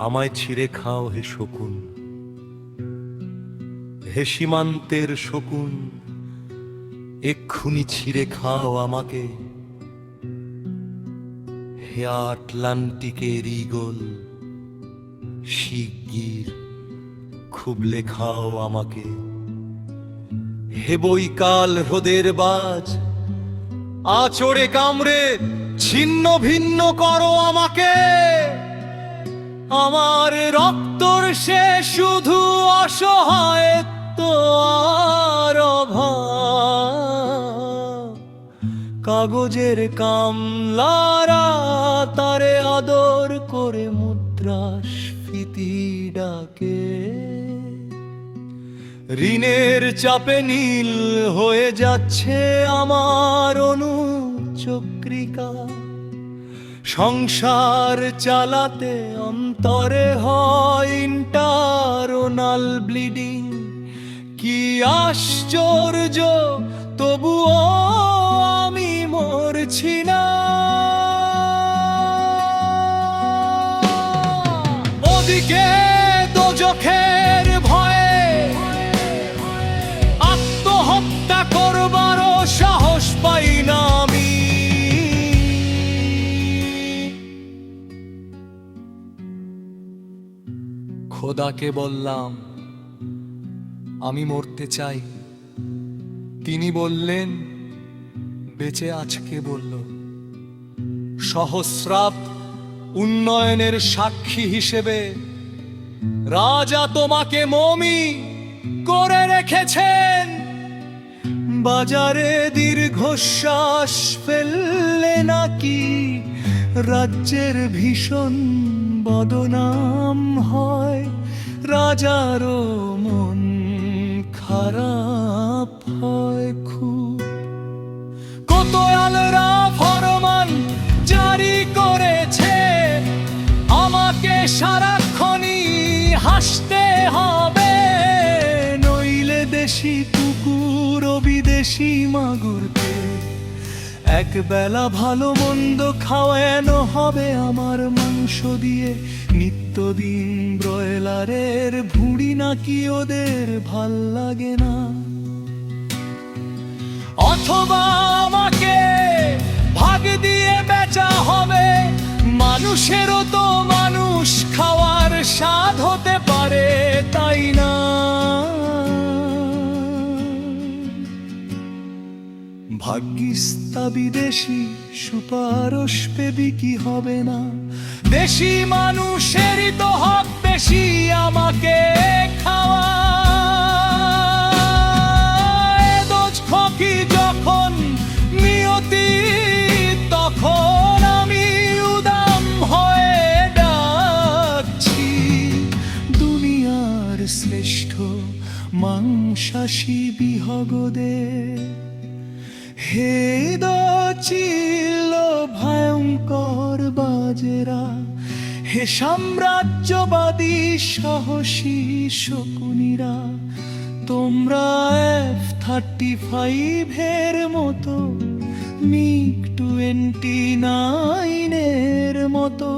আমায় ছিঁড়ে খাও হে শকুন, হে সীমান্তের শকুন, এক্ষুনি ছিঁড়ে খাও আমাকে। হে আটলান্টিকের ঈগল, শিগগির খুবলে খাও আমাকে। হে বৈকাল হ্রদের বাজ, আঁচড়ে কামড়ে ছিন্ন ভিন্ন করো আমাকে। আমার রক্তর সে শুধু অসহায়ত্ব আর অভাব। কাগজের কামলারা তারে আদর করে মুদ্রাস্ফীতি ডাকে। ঋণের চাপে নীল হয়ে যাচ্ছে আমার অনুচক্রিকা। সংসার চালাতে অন্তরে হয় ইন্টারনাল ব্লিডিং। কি আশ্চর্য, তবুও আমি মরছি না। ওদিকে দোজখের ভয়ে আত্মহত্যা করবারও সাহস পাই না আমি। খোদাকে বললাম আমি মরতে চাই। তিনি বললেন বেঁচে আজকে বলল। সহস্রাব উন্নয়নের সাক্ষী হিসেবে রাজা তোমাকে মমি করে রেখেছেন। বাজারে দীর্ঘশ্বাস ফেললে নাকি রাজ্যের ভীষণ বদনাম হয়। রাজারও মন খারাপ হয় খুব। কোতোয়ালরা ফরমান জারি করেছে, আমাকে সারাক্ষণই হাসতে হবে। নইলে দেশি কুকুর ও বিদেশি মাগুরকে একবেলা ভালো মন্দ খাওয়ানো হবে আমার মাংস দিয়ে। নিত্যদিন ব্রয়লারের ভুঁড়ি নাকি ওদের ভাল লাগে না। অথবা আমাকে ভাগ দিয়ে বেচা হবে। মানুষেরও তো মানুষ খাওয়ার স্বাদ হতে পারে, তাই না? ভাগ্যিস তা বিদেশি সুপারস পেবি কি হবে না। দেশি মানুষেরই তো হক বেশি আমাকে খাওয়া। দোজখকি যখন নিয়তি, তখন আমি উদাম হয়ে ডাকছি দুনিয়ার শ্রেষ্ঠ মাংসাশী বিহগদের। হে দচিল ভয়ঙ্কর বাজেরা, হে সাম্রাজ্যবাদী সাহসী শকুনিরা, তোমরা F-35 মতো, MiG-29 মতো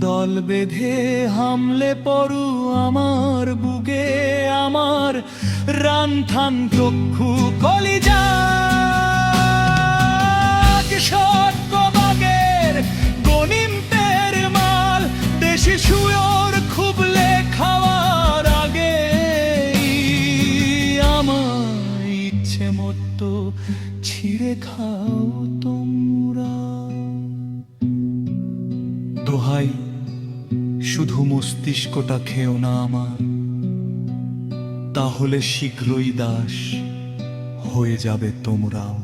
দল বেঁধে হামলে পড়ু আমার বুকে। আমার রানথান চক্ষু কলিজা সটকবাগের গনিমতের মাল। দেশি শুয়োর খুবলে খাওয়ার আগে আমার ইচ্ছে মতো ছিঁড়ে খাও তোমরা। দোহাই, শুধু মস্তিষ্কটা খেও না আমার, তাহলে শীঘ্রই দাস হয়ে যাবে তোমরাও।